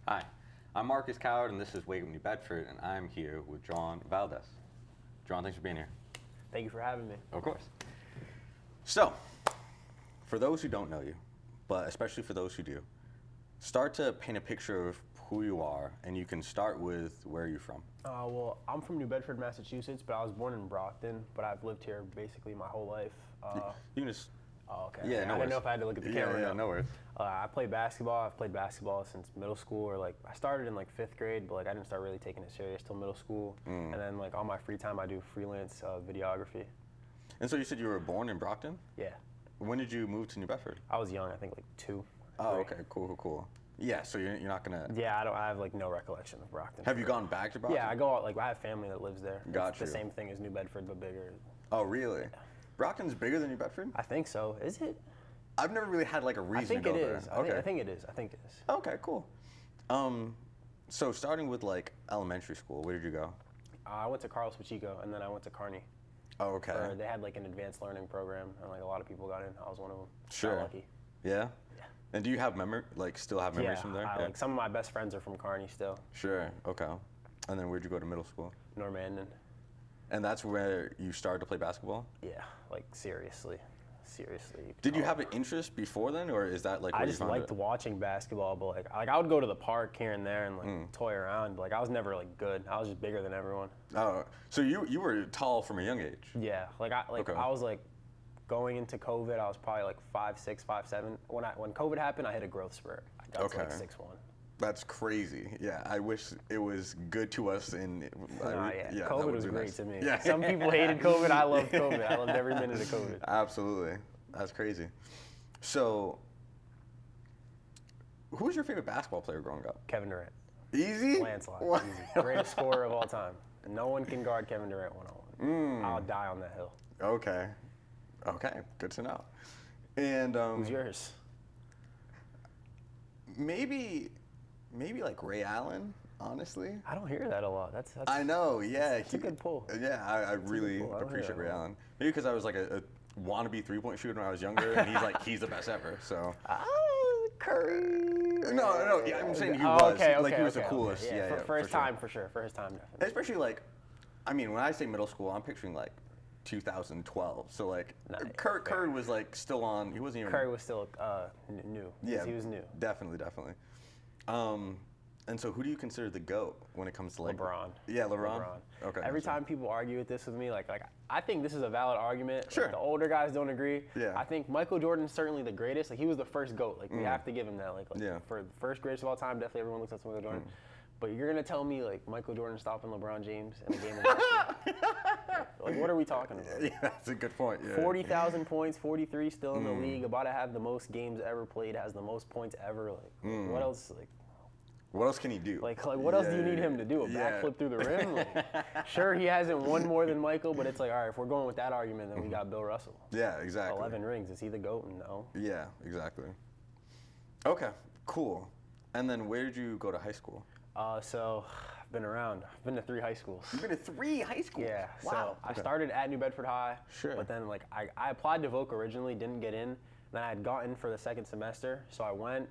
Hi, I'm Marcus Coward, and this is Wake Up New Bedford, and I'm here with Jhoan Valdez. Jhoan, thanks for being here. Thank you for having me. Of course. So, for those who don't know you, but especially for those who do, start to paint a picture of who you are, and you can start with where you're from. Well, I'm from New Bedford, Massachusetts, but I was born in Brockton, but I've lived here basically my whole life. You can just... Oh, okay. Yeah, no I didn't worries. know if I had to look at the camera. Yeah, no worries. I play basketball. I've played basketball since middle school, or like I started in like 5th grade, but like I didn't start really taking it serious till middle school. And then like all my free time, I do freelance videography. And so you said you were born in Brockton? Yeah. When did you move to New Bedford? I was young. I think like 2. Oh, 3. okay, cool. Yeah, so you're not gonna... Yeah, I have like no recollection of Brockton. Have you gone back to Brockton? Yeah, I go out, like I have family that lives there. Gotcha. It's the same thing as New Bedford, but bigger. Oh, really? Yeah. Brockton's bigger than New Bedford? I think so. Is it? I've never really had like a reason to go there. I think it is. I think it is. Okay, cool. So starting with like elementary school, where did you go? I went to Carlos Pacheco, and then I went to Kearney. Oh, okay. They had like an advanced learning program, and like a lot of people got in. I was one of them. Sure. Got lucky. Yeah? Yeah. And do you have still have memories from there? Yeah, like some of my best friends are from Kearney still. Sure, okay. And then where'd you go to middle school? Normanton. And that's where you started to play basketball? Yeah, like seriously. Did you have an interest before then, or is that like I just liked watching basketball, but like I would go to the park here and there and like toy around, but like I was never like good. I was just bigger than everyone. Oh, so you were tall from a young age? Yeah, I was like going into COVID, I was probably like 5'6", 5'7". When COVID happened, I hit a growth spurt. I got to like 6'1". That's crazy. Yeah, I wish it was good to us. COVID was great to me. Yeah. Some people hated COVID. I loved COVID. I loved every minute of COVID. Absolutely. That's crazy. So, who was your favorite basketball player growing up? Kevin Durant. Easy? Landslide. Easy. Greatest scorer of all time. No one can guard Kevin Durant one-on-one. I'll die on that hill. Okay. Good to know. And who's yours? Maybe like Ray Allen, honestly. I don't hear that a lot. That's I know, yeah. It's a good pull. Yeah, I really appreciate Ray Allen. Maybe because I was like a wannabe three-point shooter when I was younger, and he's the best ever, so. Curry. No, yeah, I'm saying he was. He was the coolest. Okay. Yeah, for his time, for sure. For his time, definitely. Especially like, I mean, when I say middle school, I'm picturing like 2012. So like, Curry was like still on. He wasn't even. Curry was still new. Yeah, he was new. Definitely. And so, who do you consider the GOAT when it comes to like LeBron? Yeah, LeBron. Okay. Every time people argue with this with me, like I think this is a valid argument. Sure. Like, the older guys don't agree. Yeah. I think Michael Jordan's certainly the greatest. Like he was the first GOAT. Like we have to give him that. Like for the first greatest of all time, definitely everyone looks at Michael Jordan. But you're gonna tell me like Michael Jordan stopping LeBron James in a game of basketball? Like what are we talking about? Yeah, that's a good point. Yeah. 40,000 points, 43 still in the league. About to have the most games ever played. Has the most points ever. Like what else? Like. What else can he do? Like what else do you need him to do? A backflip through the rim? Like, sure, he hasn't won more than Michael, but it's like, all right, if we're going with that argument, then we got Bill Russell. Yeah, exactly. 11 rings. Is he the GOAT? No. Yeah, exactly. Okay, cool. And then where did you go to high school? So I've been around. I've been to 3 high schools. You've been to 3 high schools? Yeah. Wow. So I started at New Bedford High. Sure. But then like I applied to Voc originally, didn't get in. Then I had gotten for the 2nd semester, so I went.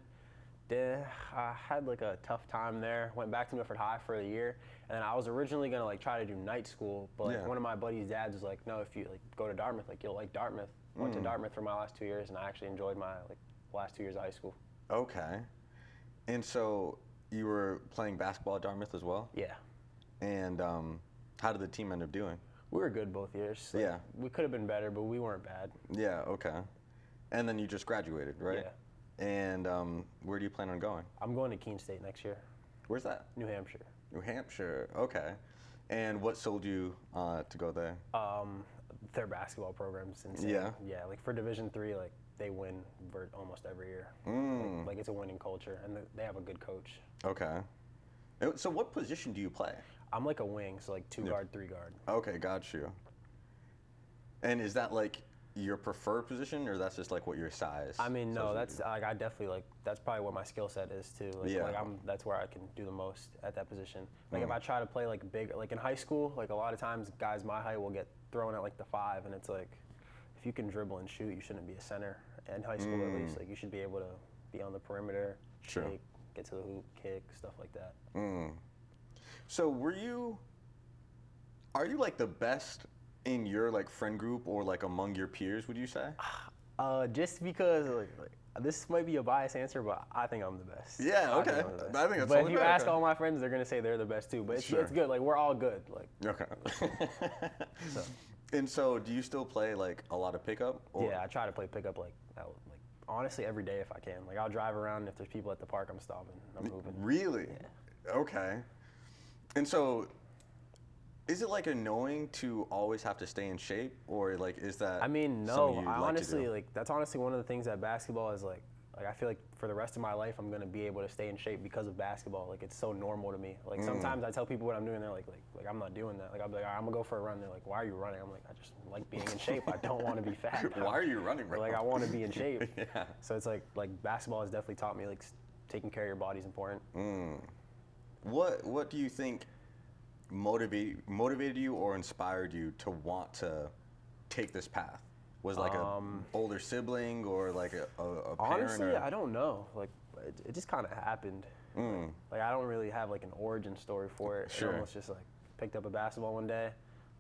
I had like a tough time there. Went back to New Bedford High for a year, and then I was originally gonna like try to do night school, but like one of my buddy's dads was like, "No, if you like go to Dartmouth, like you'll like Dartmouth." Went to Dartmouth for my last 2 years, and I actually enjoyed my like last 2 years of high school. Okay, and so you were playing basketball at Dartmouth as well? Yeah. And how did the team end up doing? We were good both years. Like, yeah. We could have been better, but we weren't bad. Yeah. Okay. And then you just graduated, right? Yeah. And where do you plan on going? I'm going to Keene State next year. Where's that? New Hampshire. New Hampshire, okay. And what sold you to go there? Their basketball program's insane. Yeah? Yeah, like for Division III, like they win almost every year. Like it's a winning culture, and they have a good coach. Okay. So what position do you play? I'm like a wing, so like 2 guard, 3 guard. Okay, got you. And is that like your preferred position, or that's just like what your size? I mean, no, that's like I definitely like that's probably what my skill set is too. Like, that's where I can do the most at that position. Like if I try to play like big, like in high school, like a lot of times guys my height will get thrown at like the 5, and it's like if you can dribble and shoot, you shouldn't be a center in high school at least. Like you should be able to be on the perimeter, Sure. get to the hoop, kick, stuff like that. So are you like the best in your like friend group or like among your peers, would you say? Just because like, this might be a biased answer, but I think I'm the best. Yeah, I okay. think I'm the best. I think that's but only if you fair, ask okay. all my friends, they're gonna say they're the best too. But Sure. it's good. Like we're all good. Like Okay. so. And so, do you still play like a lot of pickup? Or? Yeah, I try to play pickup like honestly every day if I can. Like I'll drive around. If there's people at the park, I'm stopping. I'm moving. Really? Yeah. Okay. And so, is it like annoying to always have to stay in shape, or like is that? I mean, no. something you'd I like to honestly do? like that's honestly one of the things that basketball is like I feel like for the rest of my life I'm gonna be able to stay in shape because of basketball. Like it's so normal to me. Like sometimes I tell people what I'm doing, they're like I'm not doing that. Like I'll be like, all right, I'm gonna go for a run. They're like, why are you running? I'm like, I just like being in shape. I don't want to be fat. Why are you running, bro? Like I want to be in shape. Yeah. So it's like basketball has definitely taught me like taking care of your body is important. What do you think motivated you or inspired you to want to take this path? Was like a older sibling or like a parent? Honestly, or? I don't know. Like it just kind of happened. Like I don't really have like an origin story for it. Sure. It almost just like picked up a basketball one day.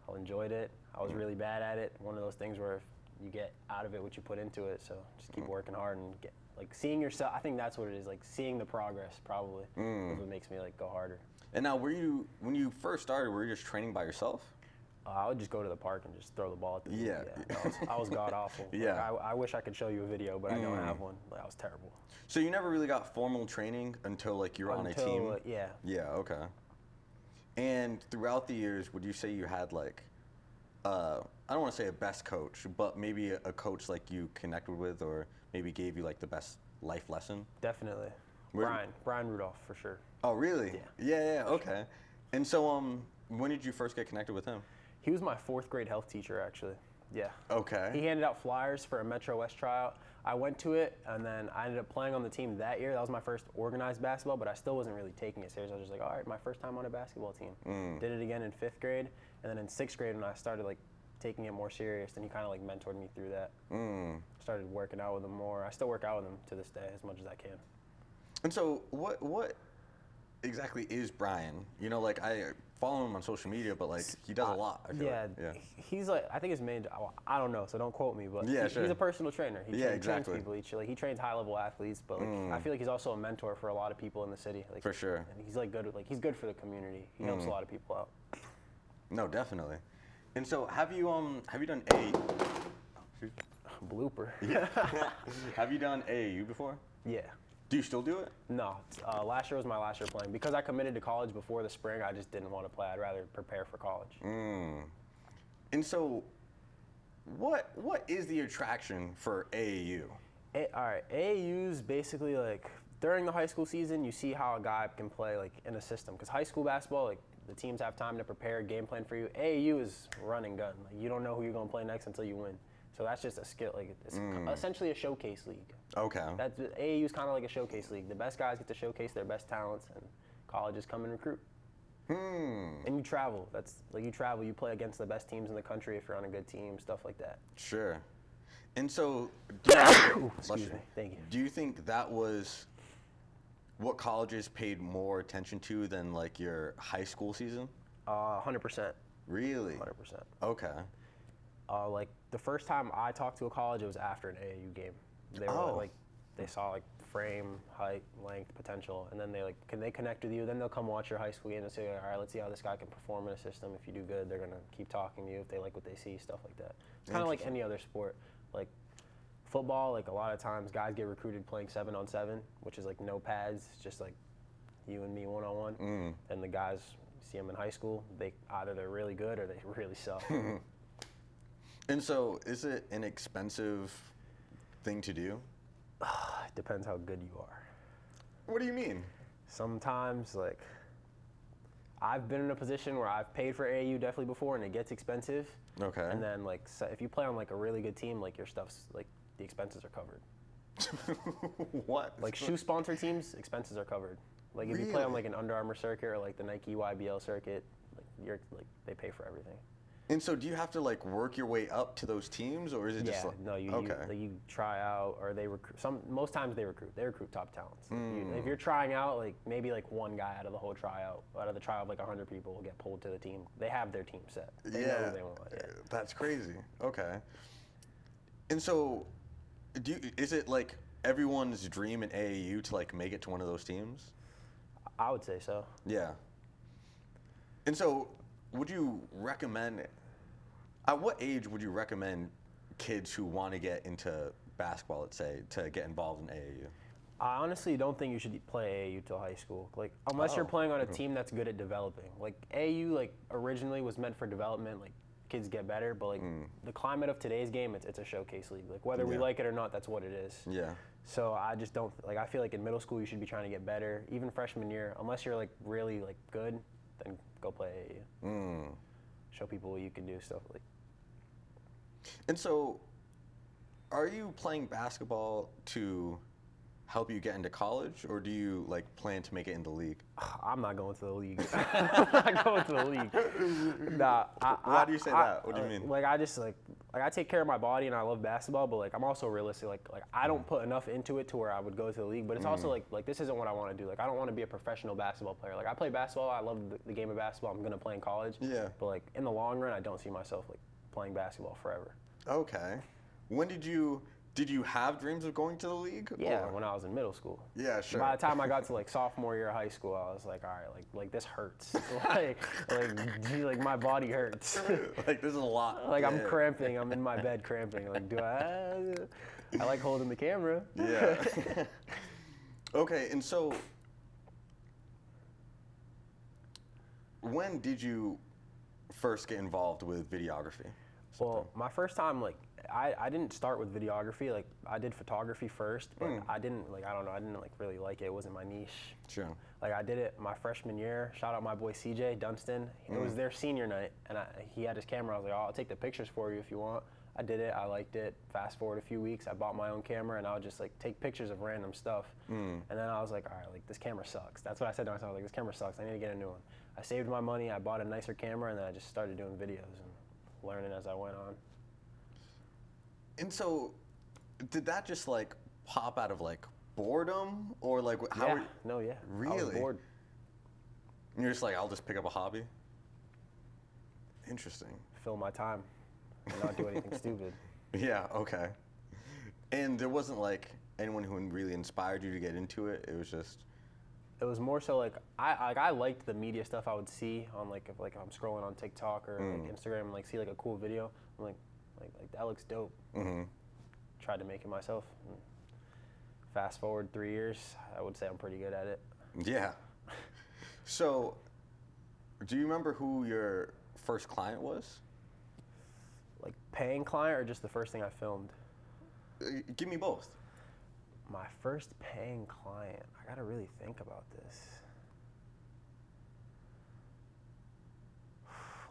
I enjoyed it. I was really bad at it. One of those things where if you get out of it what you put into it. So just keep working hard and get like seeing yourself. I think that's what it is. Like seeing the progress probably is what makes me like go harder. And now, when you first started, were you just training by yourself? I would just go to the park and just throw the ball at the hoop. Yeah. I was god awful. Yeah. Like, I wish I could show you a video, but I don't have one. Like, I was terrible. So you never really got formal training until like you were on a team? Yeah. Yeah, okay. And throughout the years, would you say you had like, I don't want to say a best coach, but maybe a coach like you connected with or maybe gave you like the best life lesson? Definitely. Where- Brian Rudolph, for sure. Oh, really? Yeah. Yeah, okay. And so when did you first get connected with him? He was my 4th grade health teacher, actually. Yeah. Okay. He handed out flyers for a Metro West tryout. I went to it, and then I ended up playing on the team that year. That was my first organized basketball, but I still wasn't really taking it serious. I was just like, all right, my first time on a basketball team. Did it again in 5th grade, and then in 6th grade when I started like taking it more serious, and he kind of like mentored me through that. Started working out with him more. I still work out with him to this day as much as I can. And so what exactly is Brian? You know, like I follow him on social media, but like he does a lot. I feel like. Yeah. He's like, I think his main, I don't know, so don't quote me, but Yeah, sure. he's a personal trainer. He Yeah, trains exactly. people. He trains high level athletes, but like, I feel like he's also a mentor for a lot of people in the city. Like, For sure. And he's like good, he's good for the community. He helps a lot of people out. No, definitely. And so have you done Blooper. have you done AAU before? Yeah. Do you still do it? No, last year was my last year playing. Because I committed to college before the spring, I just didn't want to play. I'd rather prepare for college. And so what is the attraction for AAU? All right, AAU's basically like during the high school season, you see how a guy can play like in a system. Because high school basketball, like the teams have time to prepare a game plan for you. AAU is run and gun. Like you don't know who you're gonna play next until you win. So that's just a skill. Like it's essentially a showcase league. Okay. AAU is kind of like a showcase league. The best guys get to showcase their best talents, and colleges come and recruit. And you travel. That's like you travel. You play against the best teams in the country if you're on a good team, stuff like that. Sure. And so, Excuse me. Thank you. do you think that was what colleges paid more attention to than like your high school season? 100%. Really? 100%. Okay. Like the first time I talked to a college, it was after an AAU game. They were like, they saw like frame, height, length, potential, and then can they connect with you? Then they'll come watch your high school game and say, all right, let's see how this guy can perform in a system. If you do good, they're gonna keep talking to you if they like what they see, stuff like that. It's kind of like any other sport. Like football, like a lot of times guys get recruited playing 7-on-7, which is like no pads, just like you and me one-on-one. And the guys, you see them in high school, they're really good or they really suck. And so, is it an expensive thing to do? It depends how good you are. What do you mean? Sometimes, like, I've been in a position where I've paid for AAU definitely before, and it gets expensive. Okay. And then, like, so if you play on like a really good team, like your stuff's like the expenses are covered. What? Like shoe sponsor teams, expenses are covered. Like if you play on like an Under Armour circuit or like the Nike YBL circuit, like they pay for everything. Yeah. And so do you have to like work your way up to those teams, or is it just like, No, you try out, or they recruit. Most times they recruit top talents. If you're trying out, like maybe like one guy out of the whole tryout, out of the trial of like 100 people will get pulled to the team. They have their team set. They know who they want. Yeah. That's crazy. Okay. And so, is it like everyone's dream in AAU to like make it to one of those teams? I would say so. Yeah. And so, would you recommend, at what age would you recommend kids who want to get into basketball, let's say, to get involved in AAU? I honestly don't think you should play AAU till high school. Like, unless you're playing on a team that's good at developing. Like, AAU, like, originally was meant for development, like, kids get better, but, like, the climate of today's game, it's a showcase league. Like, whether we like it or not, that's what it is. Yeah. So I just don't, like, I feel like in middle school you should be trying to get better. Even freshman year, unless you're, like, really, like, good, then go play AAU. Show people what you can do, stuff like. And so, are you playing basketball to help you get into college, or do you like plan to make it in the league? I'm not going to the league. I'm not going to the league. Nah. Why do you say that? What do you mean? Like I just like I take care of my body and I love basketball, but like I'm also realistic. Like I don't put enough into it to where I would go to the league. But it's also like this isn't what I want to do. Like I don't want to be a professional basketball player. Like I play basketball. I love the game of basketball. I'm gonna play in college. Yeah. But like in the long run, I don't see myself like playing basketball forever. Okay. When did you have dreams of going to the league? Yeah, or? when I was in middle school. Yeah, sure. By the time I got to like sophomore year of high school, I was like, all right, like this hurts. like my body hurts. Like this is a lot. Like I'm cramping. I'm in my bed cramping. Like I like holding the camera. Yeah. Okay, and so when did you first get involved with videography? Well, my first time, like, I didn't start with videography. Like, I did photography first, but I didn't, like, I don't know, I didn't, like, really like it. It wasn't my niche. Sure. Like, I did it my freshman year. Shout out my boy CJ Dunstan. It was their senior night, and he had his camera. I was like, oh, I'll take the pictures for you if you want. I did it. I liked it. Fast forward a few weeks, I bought my own camera, and I would just, like, take pictures of random stuff. And then I was like, all right, like, this camera sucks. That's what I said to myself. Like, this camera sucks. I need to get a new one. I saved my money. I bought a nicer camera, and then I just started doing videos and learning as I went on. And so, did that just like pop out of like boredom, or like how? Yeah. No, yeah. Really? I was bored. And you're just like, I'll just pick up a hobby. Interesting. Fill my time and not do anything stupid. Yeah. Okay. And there wasn't like anyone who really inspired you to get into it. It was just. It was more so like I liked the media stuff I would see on like if I'm scrolling on TikTok or like Instagram and like see like a cool video. I'm like that looks dope. Tried to make it myself. And fast forward 3 years, I would say I'm pretty good at it. Yeah. So, do you remember who your first client was? Like paying client or just the first thing I filmed? Give me both. My first paying client. I gotta really think about this.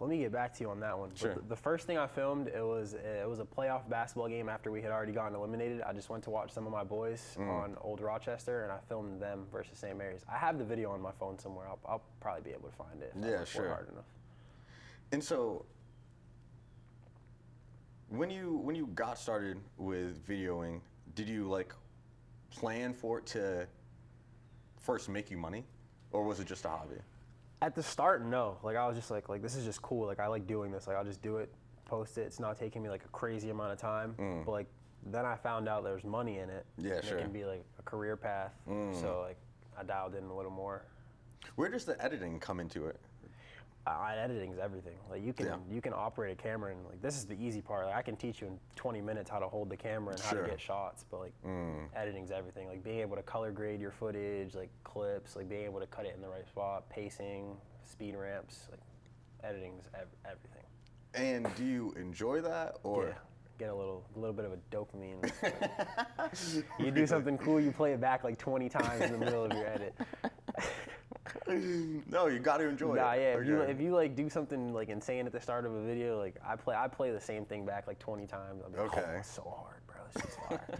Let me get back to you on that one. Sure. But the first thing I filmed, it was a playoff basketball game after we had already gotten eliminated. I just went to watch some of my boys on Old Rochester, and I filmed them versus St. Mary's. I have the video on my phone somewhere. I'll probably be able to find it if I look for it hard enough. And so, when you got started with videoing, did you like plan for it to first make you money, or was it just a hobby? At the start, no. Like I was just like this is just cool. Like I like doing this. Like I'll just do it, post it. It's not taking me like a crazy amount of time. But like then I found out there's money in it. Yeah, and sure. It can be like a career path. So like I dialed in a little more. Where does the editing come into it? Editing's everything. Like you can operate a camera, and like this is the easy part. Like I can teach you in 20 minutes how to hold the camera and how to get shots, but like editing's everything. Like being able to color grade your footage, like clips, like being able to cut it in the right spot, pacing, speed ramps, like editing's everything. And do you enjoy that, or? Yeah. Get a little bit of a dopamine. You do something cool, you play it back like 20 times in the middle of your edit. No, you got to enjoy it. Yeah. Okay. If you like do something like insane at the start of a video, like I play the same thing back like 20 times. I'm like, oh, it's so hard, bro. This shit's fire.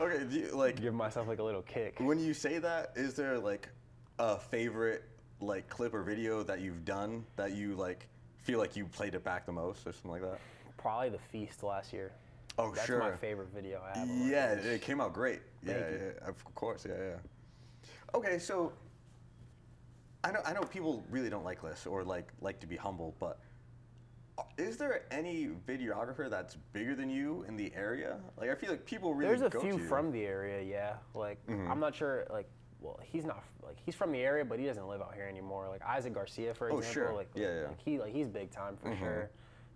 Okay, do you, like give myself like a little kick. When you say that, is there like a favorite like clip or video that you've done that you like feel like you played it back the most or something like that? Probably The Feast last year. Oh, That's sure. my favorite video I have. Yeah, it came out great. Thank you. Yeah, of course. Yeah. Okay, so I know people really don't like this or like to be humble, but is there any videographer that's bigger than you in the area? Like, I feel like people really There's a go few to you. from the area, yeah. Like, I'm not sure, like, well, he's not, like, he's from the area, but he doesn't live out here anymore. Like, Isaac Garcia, for example. Sure. Like, Yeah. he's big time for sure.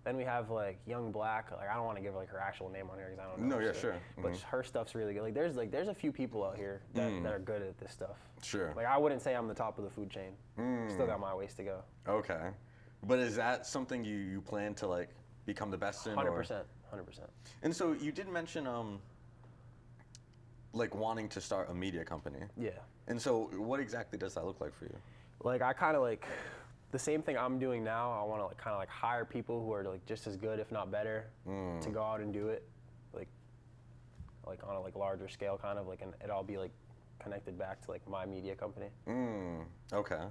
Then we have, like, Young Black. Like, I don't want to give, like, her actual name on here because I don't know. No, yeah, sure. But her stuff's really good. There's a few people out here that are good at this stuff. Sure. Like, I wouldn't say I'm the top of the food chain. Still got my ways to go. Okay. But is that something you plan to, like, become the best in? 100%. 100%. And so you did mention, like, wanting to start a media company. Yeah. And so what exactly does that look like for you? Like, I kind of like the same thing I'm doing now. I want to like kind of like hire people who are like just as good, if not better, to go out and do it, like on a like larger scale, kind of like, and it all be like connected back to like my media company. Okay.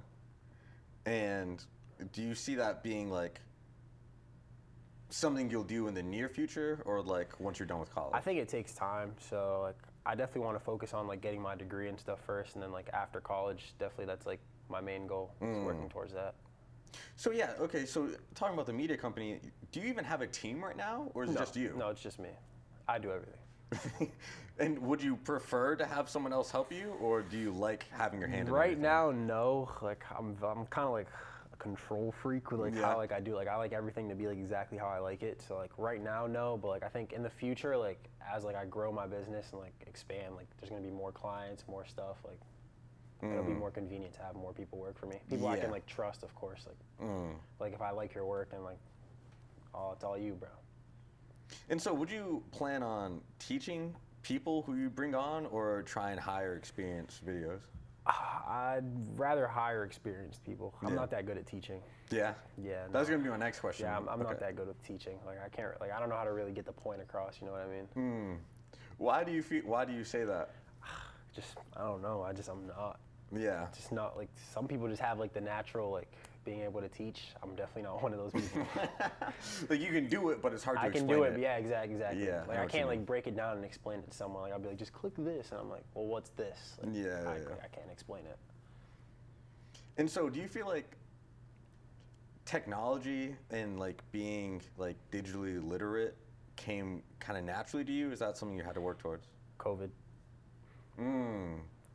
And do you see that being like something you'll do in the near future, or like once you're done with college? I think it takes time, so like I definitely want to focus on like getting my degree and stuff first, and then like after college, definitely that's like my main goal, is working towards that. So yeah, okay, so talking about the media company, do you even have a team right now, or is it just you? No, it's just me. I do everything. And would you prefer to have someone else help you, or do you like having your hand in Right everything? now, no. Like I'm kind of like a control freak with like how like I do. Like I like everything to be like exactly how I like it. So like right now, no. But like I think in the future, like as like I grow my business and like expand, like there's gonna be more clients, more stuff. Like it'll be more convenient to have more people work for me. People I can like trust, of course. Like if I like your work and like, oh, it's all you, bro. And so would you plan on teaching people who you bring on, or try and hire experienced videos? I'd rather hire experienced people. I'm not that good at teaching. Yeah? Yeah. That was going to be my next question. Yeah, I'm not that good at teaching. Like I can't, like I don't know how to really get the point across, you know what I mean? Why do you say that? Just, I don't know. I'm not. Yeah. Just not, like, some people just have like the natural, like, being able to teach. I'm definitely not one of those people. Like you can do it, but it's hard to explain I can do it, yeah, exactly. Yeah, like I can't like break it down and explain it to someone. Like I'll be like, just click this, and I'm like, well, what's this? Like, I can't explain it. And so, do you feel like technology and like being like digitally literate came kind of naturally to you? Is that something you had to work towards? COVID.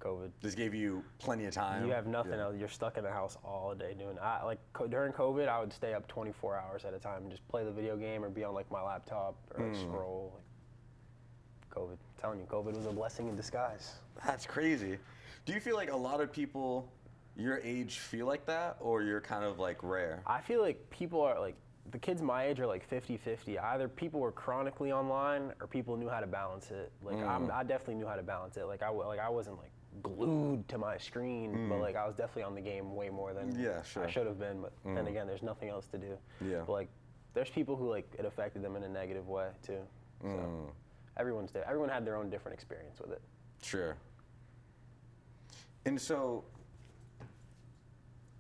COVID. This gave you plenty of time. You have nothing else. You're stuck in the house all day doing that. Like during COVID, I would stay up 24 hours at a time and just play the video game or be on like my laptop or like scroll. Like, COVID. I'm telling you, COVID was a blessing in disguise. That's crazy. Do you feel like a lot of people your age feel like that, or you're kind of like rare? I feel like people are like, the kids my age are like 50-50. Either people were chronically online or people knew how to balance it. Like I definitely knew how to balance it. Like I wasn't like glued to my screen, but like I was definitely on the game way more than I should have been. But then again, there's nothing else to do. Yeah. But like, there's people who like it affected them in a negative way too. So everyone had their own different experience with it. Sure. And so,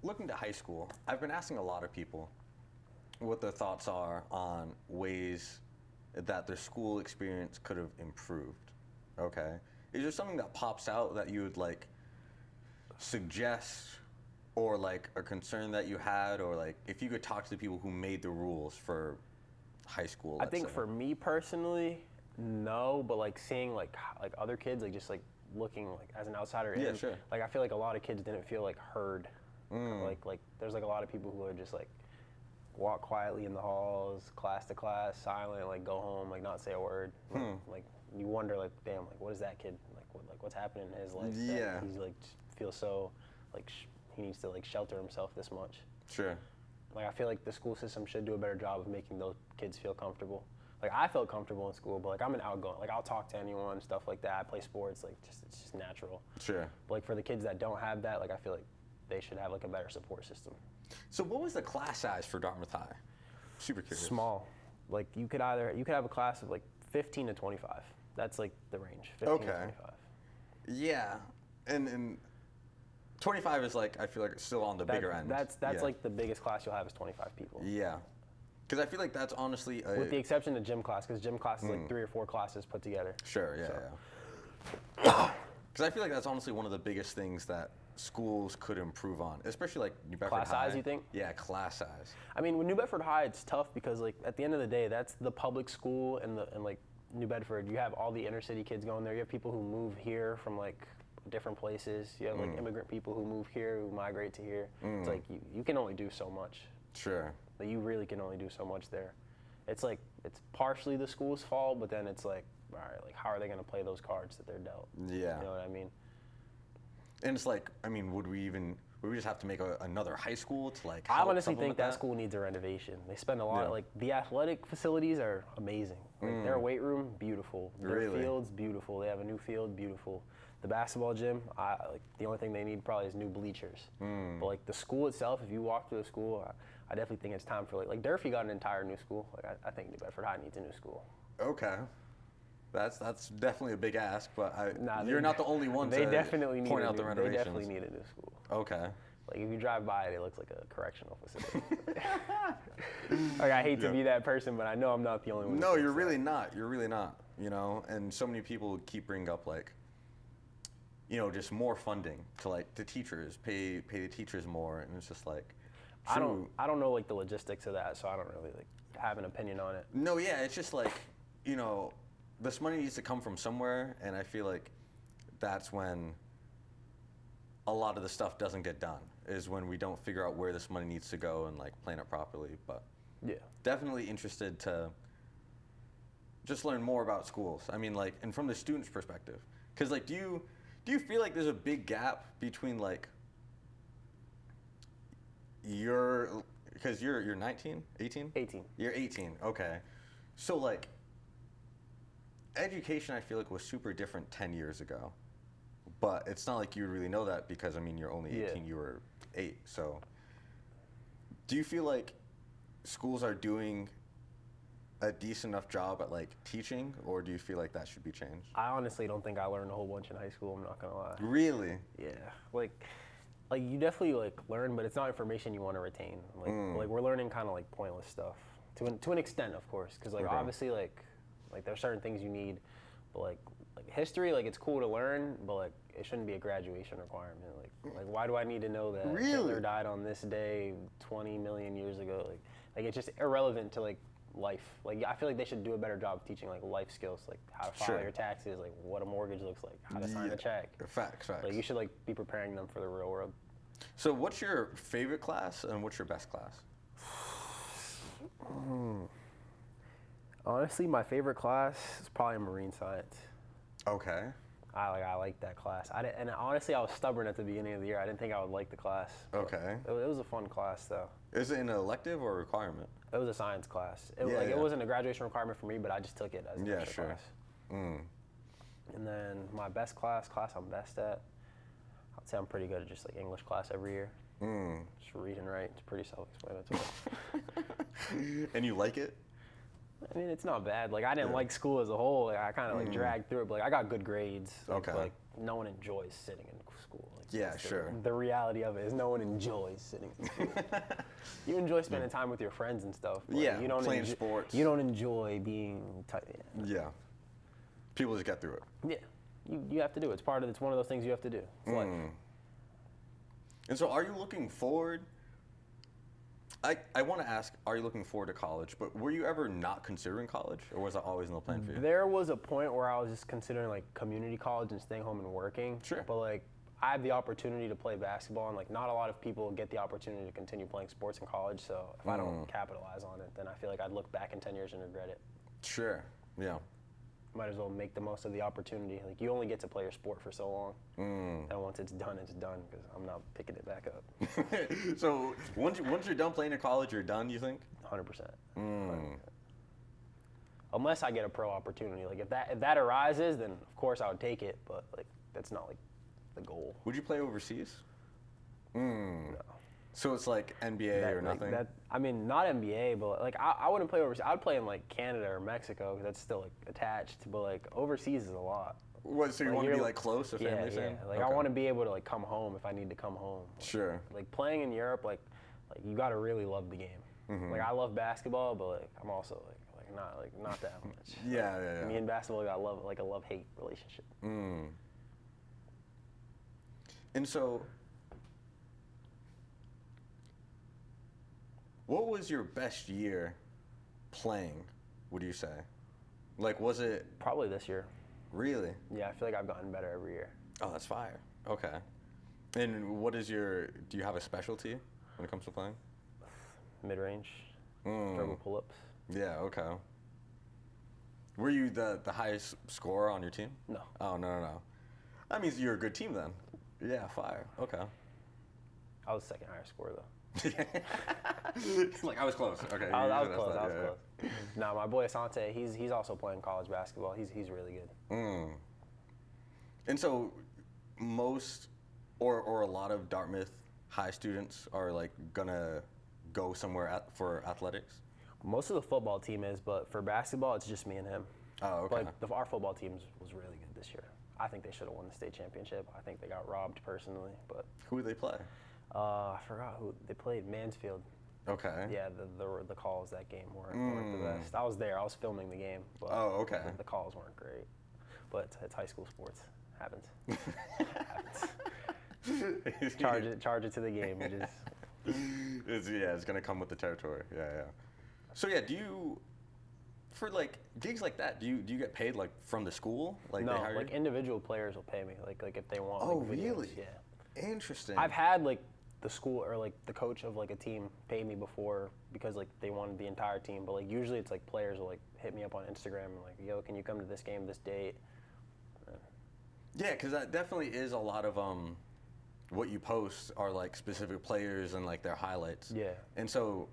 looking to high school, I've been asking a lot of people what their thoughts are on ways that their school experience could have improved. Okay. Is there something that pops out that you would like suggest, or like a concern that you had, or like if you could talk to the people who made the rules for high school? I think for me personally, no, but like seeing like other kids, like just like looking like as an outsider in, like I feel like a lot of kids didn't feel like heard. Like there's like a lot of people who are just like walk quietly in the halls, class to class, silent, like go home, like not say a word. Like you wonder, like, damn, like what is that kid like what's happening in his life? Yeah. That he's like feels so like he needs to like shelter himself this much. Sure. Like I feel like the school system should do a better job of making those kids feel comfortable. Like I felt comfortable in school, but like I'm an outgoing. Like I'll talk to anyone, stuff like that. I play sports, like it's just natural. Sure. But like for the kids that don't have that, like I feel like they should have like a better support system. So what was the class size for Dartmouth High? Super curious. Small. Like you could have a class of like 15 to 25. That's like the range. 15 to 25. Yeah, and 25 is like, I feel like it's still on the bigger end. That's Yeah. like the biggest class you'll have is 25 people. Yeah. Because I feel like that's honestly With the exception of gym class, because gym class is like 3 or 4 classes put together. Sure, yeah. Because I feel like that's honestly one of the biggest things that schools could improve on, especially like New Bedford Class High. size, you think? Yeah, class size. I mean, with New Bedford High, it's tough because like at the end of the day, that's the public school, and like New Bedford, you have all the inner city kids going there. You have people who move here from like different places. You have like immigrant people who move here, who migrate to here. It's like you can only do so much. Sure. Like you really can only do so much there. It's like it's partially the school's fault, but then it's like, all right, like how are they going to play those cards that they're dealt? Yeah. You know what I mean? And it's like, I mean, would we just have to make another high school to like I help honestly something think like that school needs a renovation. They spend a lot, Yeah. like the athletic facilities are amazing. Like their weight room, beautiful. Their Really? field's beautiful. They have a new field, beautiful. The basketball gym, like the only thing they need probably is new bleachers. But like the school itself, if you walk through the school, I definitely think it's time for like Durfee got an entire new school. Like I think New Bedford High needs a new school. Okay. That's definitely a big ask, but Nah, you're not the only one They to definitely need point a out the new, They renovations. definitely need a new school. Okay. Like if you drive by it, it looks like a correctional facility. Like I hate to be that person, but I know I'm not the only one. No, you're really not. You're really not. You know, and so many people keep bringing up like, you know, just more funding to like the teachers, pay the teachers more, and it's just like, I don't know like the logistics of that, so I don't really like have an opinion on it. No, yeah, it's just like, you know, this money needs to come from somewhere, and I feel like that's when a lot of the stuff doesn't get done, is when we don't figure out where this money needs to go and like plan it properly. But Yeah. definitely interested to just learn more about schools. I mean, like, and from the student's perspective, because like, do you feel like there's a big gap between like because you're 19, 18? 18. You're 18, okay. So like, education I feel like was super different 10 years ago. But it's not like you would really know that because, I mean, you're only 18, you were 8. So do you feel like schools are doing a decent enough job at like teaching, or do you feel like that should be changed? I honestly don't think I learned a whole bunch in high school, I'm not gonna lie. Really? Yeah. Like you definitely like learn, but it's not information you want to retain. Like we're learning kind of like pointless stuff to an extent, of course, because like obviously like there's certain things you need, but like history, like it's cool to learn, but like it shouldn't be a graduation requirement. Like why do I need to know that Hitler died on this day 20 million years ago? Like it's just irrelevant to like life. Like I feel like they should do a better job of teaching like life skills, like how to file your taxes, like what a mortgage looks like, how to sign a check. Facts. Like you should like be preparing them for the real world. So what's your favorite class and what's your best class? Honestly, my favorite class is probably marine science. Okay. I like that class. And honestly, I was stubborn at the beginning of the year. I didn't think I would like the class. Okay. It was a fun class though. Is it an elective or a requirement? It was a science class. It Yeah. it wasn't a graduation requirement for me, but I just took it as an extra class. Mm. And then my best class I'm best at, I'd say I'm pretty good at just like English class every year. Just read and write. It's pretty self-explanatory. And you like it? I mean, it's not bad. Like I didn't like school as a whole. Like I kind of like dragged through it, but like I got good grades. Like, Okay. Like no one enjoys sitting in school. Like, Yeah, that's sure. The reality of it is no one enjoys sitting in school. You enjoy spending time with your friends and stuff. But Yeah, you don't playing sports. You don't enjoy being tight. Yeah. People just get through it. Yeah, you have to do it. It's one of those things you have to do. It's life. And so are you looking forward? I want to ask, are you looking forward to college? But were you ever not considering college, or was that always in the plan for you? There was a point where I was just considering like community college and staying home and working. Sure. But like I had the opportunity to play basketball, and like not a lot of people get the opportunity to continue playing sports in college. So if I don't capitalize on it, then I feel like I'd look back in 10 years and regret it. Sure. Yeah. Might as well make the most of the opportunity. Like you only get to play your sport for so long, and once it's done, because I'm not picking it back up. So once you're done playing in college, you're done, you think? 100%. Unless I get a pro opportunity. Like if that arises, then of course I would take it. But like that's not like the goal. Would you play overseas? No. So it's like NBA or Like, nothing? I mean, not NBA, but like I wouldn't play overseas. I would play in like Canada or Mexico because that's still like attached. But like overseas is a lot. What? So you Like, want to be you're- like close, a family thing? Like I Okay. want to be able to like come home if I need to come home. Sure. Like playing in Europe, like you gotta really love the game. Mm-hmm. Like I love basketball, but like I'm also like not that much. Yeah. Me and basketball got love like a love-hate relationship. Mm. And so, what was your best year playing, would you say? Like, was it Probably this year. really? Yeah, I feel like I've gotten better every year. Oh, that's fire. Okay. And what is do you have a specialty when it comes to playing? Mid-range, Mm. dribble pull-ups. Yeah, okay. Were you the highest scorer on your team? No. Oh, no. That means you're a good team then. Yeah, fire. Okay. I was second highest scorer though. Like, I was close. Okay. I you was said close. that, I was yeah, close. No, my boy Asante, he's also playing college basketball. He's really good. yeah. Mm. And so, most or a lot of Dartmouth high students are like gonna go somewhere for athletics. Most of the football team is, but for basketball, it's just me and him. Oh, okay. But our football team was really good this year. I think they should have won the state championship. I think they got robbed personally, but Who do they play? I forgot who they played. Mansfield. Okay. Yeah, the calls that game weren't the best. I was there. I was filming the game, but Oh, okay. the calls weren't great. But it's high school sports. Happens. Charge it to the game. It just It's gonna come with the territory. Yeah. So yeah, do you, for like gigs like that, do you get paid like from the school? Like no, they hire like you? individual players will pay me. Like if they want. Oh, like, videos. really? Yeah. Interesting. I've had like the school or like the coach of like a team pay me before because like they wanted the entire team, but like usually it's like players will like hit me up on Instagram and like, yo, can you come to this game this date? Yeah, because that definitely is a lot of what you post are like specific players and like their highlights. Yeah. And so,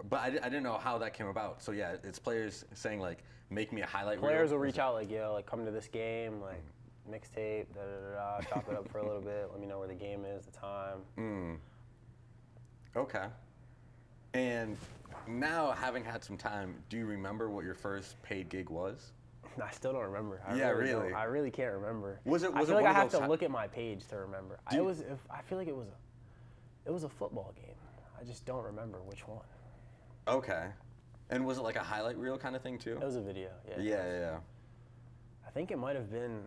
but I didn't know how that came about. So yeah, it's players saying like, make me a highlight reel. Players will reach out like, yo, like come to this game, like mixtape, chop it up for a little bit, let me know where the game is, the time. Mm. Okay. And now, having had some time, do you remember what your first paid gig was? I still don't remember. Yeah, don't. really? I really can't remember. Was it I feel one like I of have those to look at my page to remember. I feel like it was a football game. I just don't remember which one. Okay. And was it like a highlight reel kind of thing too? It was a video. Yeah. Yeah. I think it might have been.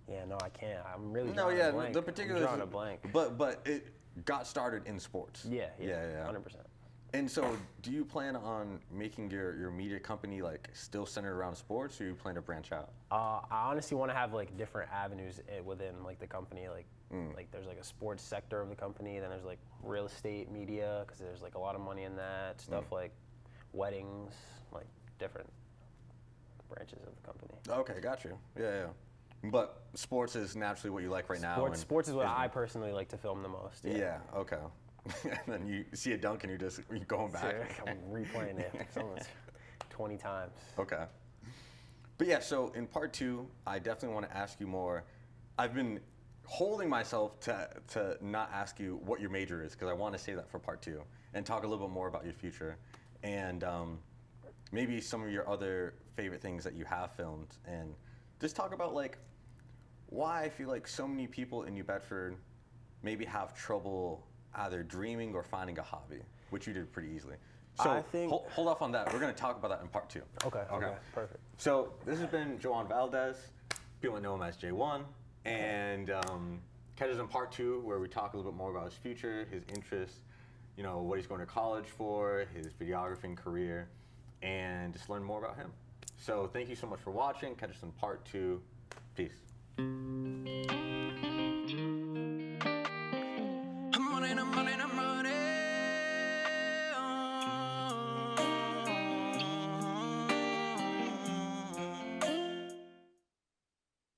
Yeah, no, I can't. I'm really No, drawing yeah, a blank. the particulars. I'm drawing a blank. But it got started in sports. Yeah, Yeah. 100%. And so, do you plan on making your media company like still centered around sports, or you plan to branch out? I honestly want to have like different avenues within like the company. Like there's like a sports sector of the company. Then there's like real estate media because there's like a lot of money in that stuff. Like weddings, like different branches of the company. Okay, got you. Yeah. But sports is naturally what you like right now. and Sports is what I personally like to film the most. Yeah. Okay. And then you see a dunk and you're going back. I'm replaying it almost 20 times. Okay. But yeah, so in part 2, I definitely want to ask you more. I've been holding myself to not ask you what your major is because I want to say that for part 2 and talk a little bit more about your future and maybe some of your other favorite things that you have filmed and just talk about like why I feel like so many people in New Bedford maybe have trouble either dreaming or finding a hobby, which you did pretty easily. So I think hold off on that. We're going to talk about that in part 2. Okay, perfect. So this has been Jhoan Valdez. People know him as J1. And catch us in part 2 where we talk a little bit more about his future, his interests, you know, what he's going to college for, his videographing career, and just learn more about him. So thank you so much for watching. Catch us in part 2. Peace.